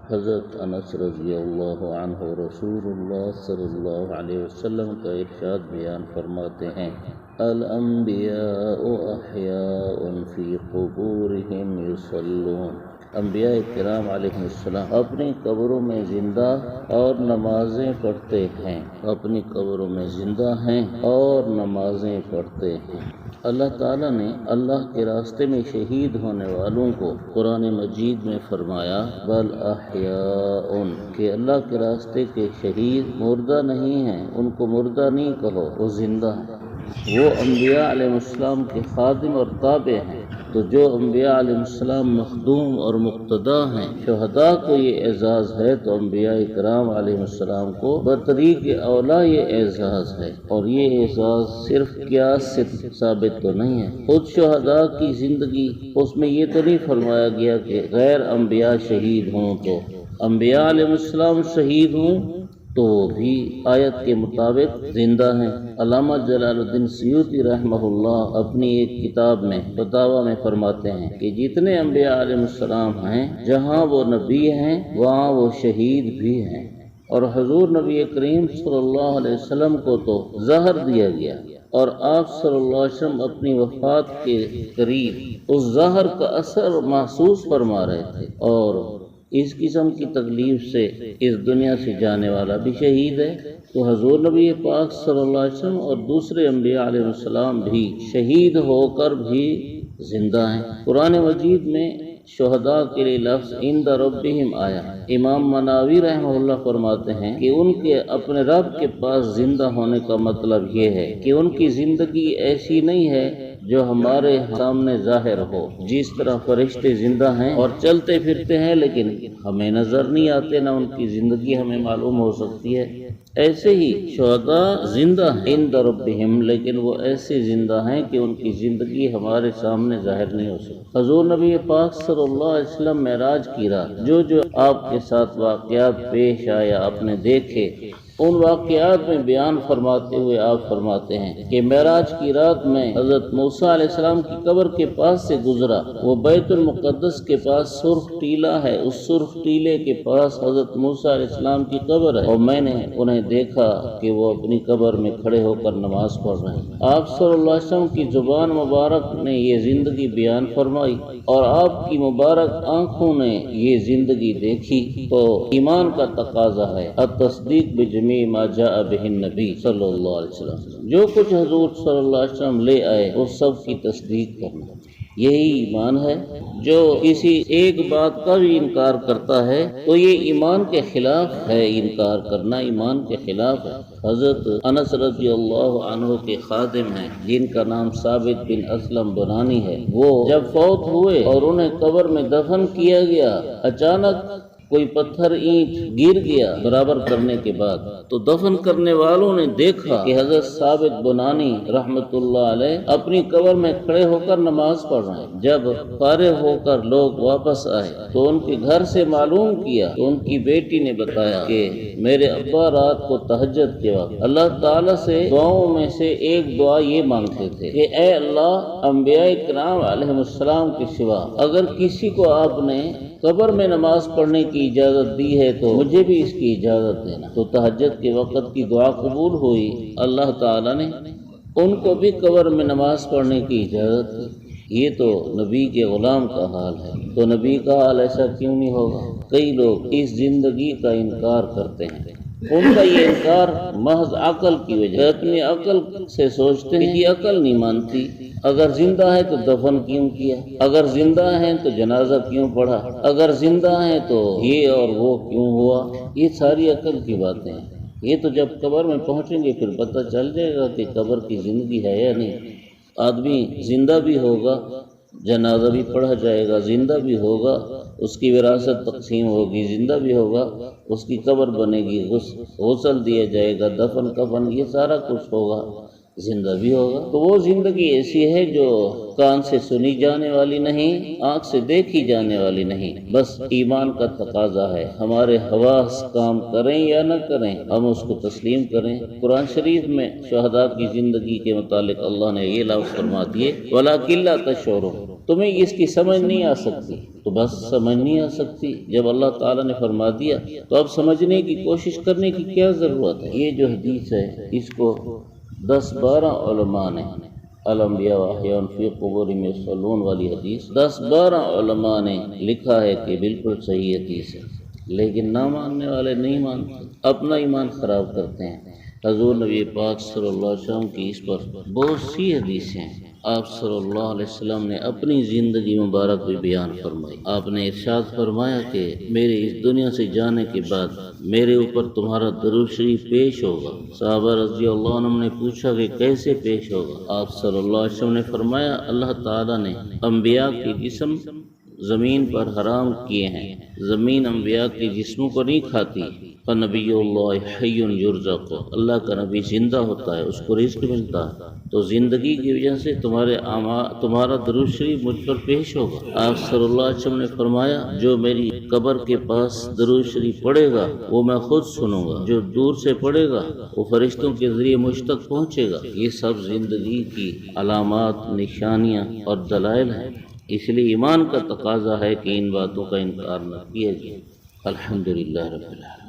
حضرت انس رضی اللہ عنہ رسول اللہ صلی اللہ علیہ وسلم کا ارشاد بیان فرماتے ہیں، الانبیاء احیاء فی قبورہم یصلون۔ انبیاء کرام علیہ السلام اپنی قبروں میں زندہ اور نمازیں پڑھتے ہیں، اپنی قبروں میں زندہ ہیں اور نمازیں پڑھتے ہیں۔ اللہ تعالیٰ نے اللہ کے راستے میں شہید ہونے والوں کو قرآن مجید میں فرمایا بل احیاء، کہ اللہ کے راستے کے شہید مردہ نہیں ہیں، ان کو مردہ نہیں کہو، وہ زندہ ہیں۔ وہ انبیاء علیہ السلام کے خادم اور تابع ہیں، تو جو انبیاء علیہ السلام مخدوم اور مقتدا ہیں، شہداء کو یہ اعزاز ہے، تو انبیاء کرام علیہ السلام کو بطریق اولا یہ اعزاز ہے۔ اور یہ اعزاز صرف قیاس سے ثابت تو نہیں ہے، خود شہداء کی زندگی اس میں یہ تو نہیں فرمایا گیا کہ غیر انبیاء شہید ہوں تو انبیاء علیہ السلام شہید ہوں تو بھی آیت کے مطابق زندہ ہیں۔ علامہ جلال الدین سیوطی رحمہ اللہ اپنی ایک کتاب میں فتاویٰ میں فرماتے ہیں کہ جتنے انبیاء علیہ السلام ہیں، جہاں وہ نبی ہیں وہاں وہ شہید بھی ہیں۔ اور حضور نبی کریم صلی اللہ علیہ وسلم کو تو زہر دیا گیا، اور آپ صلی اللہ علیہ وسلم اپنی وفات کے قریب اس زہر کا اثر محسوس فرما رہے تھے، اور اس قسم کی تکلیف سے اس دنیا سے جانے والا بھی شہید ہے۔ تو حضور نبی پاک صلی اللہ علیہ وسلم اور دوسرے انبیاء علیہ السلام بھی شہید ہو کر بھی زندہ ہیں۔ قرآن مجید میں شہداء کے لیے لفظ عند ربہم آیا۔ امام مناوی رحمہ اللہ فرماتے ہیں کہ ان کے اپنے رب کے پاس زندہ ہونے کا مطلب یہ ہے کہ ان کی زندگی ایسی نہیں ہے جو ہمارے سامنے ظاہر ہو، جس طرح فرشتے زندہ ہیں اور چلتے پھرتے ہیں لیکن ہمیں نظر نہیں آتے، نہ ان کی زندگی ہمیں معلوم ہو سکتی ہے، ایسے ہی شہداء زندہ ہیں عند ربہم، لیکن وہ ایسے زندہ ہیں کہ ان کی زندگی ہمارے سامنے ظاہر نہیں ہو سکتی۔ حضور نبی پاک صلی اللہ علیہ وسلم معراج کی رات جو آپ کے ساتھ واقعات پیش آیا، آپ نے دیکھے، ان واقعات میں بیان فرماتے ہوئے آپ فرماتے ہیں کہ معراج کی رات میں حضرت موسیٰ علیہ السلام کی قبر کے پاس سے گزرا، وہ بیت المقدس کے پاس سرخ ٹیلا ہے، اس سرخ ٹیلے کے پاس حضرت موسیٰ علیہ السلام کی قبر ہے، اور میں نے انہیں دیکھا کہ وہ اپنی قبر میں کھڑے ہو کر نماز پڑھ رہے ہیں۔ آپ صلی اللہ علیہ وسلم کی زبان مبارک نے یہ زندگی بیان فرمائی اور آپ کی مبارک آنکھوں نے یہ زندگی دیکھی، تو ایمان کا تقاضا ہے التصدیق بجمیع ما جاء بہ النبی صلی اللہ علیہ وسلم، جو کچھ حضور صلی اللہ علیہ وسلم لے آئے اس سب کی تصدیق کرنا، یہی ایمان ہے۔ جو کسی ایک بات کا بھی انکار کرتا ہے تو یہ ایمان کے خلاف ہے، انکار کرنا ایمان کے خلاف ہے۔ حضرت انس رضی اللہ عنہ کے خادم ہیں جن کا نام ثابت بن اسلم بنانی ہے، وہ جب فوت ہوئے اور انہیں قبر میں دفن کیا گیا، اچانک کوئی پتھر اینٹ گر گیا برابر کرنے کے بعد، تو دفن کرنے والوں نے دیکھا کہ حضرت ثابت بنانی رحمت اللہ علیہ اپنی قبر میں کھڑے ہو کر نماز پڑھ رہے ہیں۔ جب فارغ ہو کر لوگ واپس آئے تو ان کے گھر سے معلوم کیا تو ان کی بیٹی نے بتایا کہ میرے ابا رات کو تہجد کے وقت اللہ تعالیٰ سے دعاؤں میں سے ایک دعا یہ مانگتے تھے کہ اے اللہ، انبیاء کرام علیہ السلام کے سوا اگر کسی کو آپ نے قبر میں نماز پڑھنے کی اجازت دی ہے تو مجھے بھی اس کی اجازت دینا۔ تو تہجد کے وقت کی دعا قبول ہوئی، اللہ تعالیٰ نے ان کو بھی قبر میں نماز پڑھنے کی اجازت دی۔ یہ تو نبی کے غلام کا حال ہے، تو نبی کا حال ایسا کیوں نہیں ہوگا؟ کئی لوگ اس زندگی کا انکار کرتے ہیں، ان کا یہ انکار محض عقل کی وجہ، اپنی عقل سے سوچتے ہیں کہ عقل نہیں مانتی، اگر زندہ ہے تو دفن کیوں کیا، اگر زندہ ہیں تو جنازہ کیوں پڑھا، اگر زندہ ہیں تو یہ اور وہ کیوں ہوا، یہ ساری عقل کی باتیں ہیں۔ یہ تو جب قبر میں پہنچیں گے پھر پتہ چل جائے گا کہ قبر کی زندگی ہے یا نہیں۔ آدمی زندہ بھی ہوگا، جنازہ بھی پڑھا جائے گا، زندہ بھی ہوگا، اس کی وراثت تقسیم ہوگی، زندہ بھی ہوگا، اس کی قبر بنے گی، غسل دیا جائے گا، دفن کفن یہ سارا کچھ ہوگا، زندہ بھی ہوگا۔ تو وہ زندگی ایسی ہے جو کان سے سنی جانے والی نہیں، آنکھ سے دیکھی جانے والی نہیں، بس ایمان کا تقاضا ہے، ہمارے حواس کام کریں یا نہ کریں، ہم اس کو تسلیم کریں۔ قرآن شریف میں شہداء کی زندگی کے متعلق اللہ نے یہ لفظ فرما دیے وَلَٰكِن لَا تَشْعُرُونَ، تمہیں اس کی سمجھ نہیں آ سکتی، تو بس سمجھ نہیں آ سکتی۔ جب اللہ تعالیٰ نے فرما دیا تو اب سمجھنے کی کوشش کرنے کی کیا ضرورت ہے؟ یہ جو حدیث ہے اس کو 10-12 علماء نے، الانبیاء احیاء فی قبورہم یصلون والی حدیث 10-12 علماء نے لکھا ہے کہ بالکل صحیح حدیث ہے، لیکن نہ ماننے والے نہیں مانتے، اپنا ایمان خراب کرتے ہیں۔ حضور نبی پاک صلی اللہ علیہ وسلم کی اس پر بہت سی حدیثیں ہیں۔ آپ صلی اللہ علیہ وسلم نے اپنی زندگی مبارک بھی بیان فرمائی۔ آپ نے ارشاد فرمایا کہ میرے اس دنیا سے جانے کے بعد میرے اوپر تمہارا درود شریف پیش ہوگا۔ صحابہ رضی اللہ عنہم نے پوچھا کہ کیسے پیش ہوگا؟ آپ صلی اللہ علیہ وسلم نے فرمایا اللہ تعالیٰ نے انبیاء کے جسم زمین پر حرام کیے ہیں، زمین انبیاء کے جسموں کو نہیں کھاتی۔ فنبی اللہ حی یرزق، اللہ کا نبی زندہ ہوتا ہے، اس کو رزق ملتا ہے، تو زندگی کی وجہ سے تمہارا درود شریف مجھ پر پیش ہوگا۔ آپ صلی اللہ علیہ وسلم نے فرمایا جو میری قبر کے پاس درود شریف پڑھے گا وہ میں خود سنوں گا، جو دور سے پڑھے گا وہ فرشتوں کے ذریعے مجھ تک پہنچے گا۔ یہ سب زندگی کی علامات، نشانیاں اور دلائل ہیں، اس لیے ایمان کا تقاضا ہے کہ ان باتوں کا انکار نہ کیا جائے۔ الحمدللہ رب العالمین۔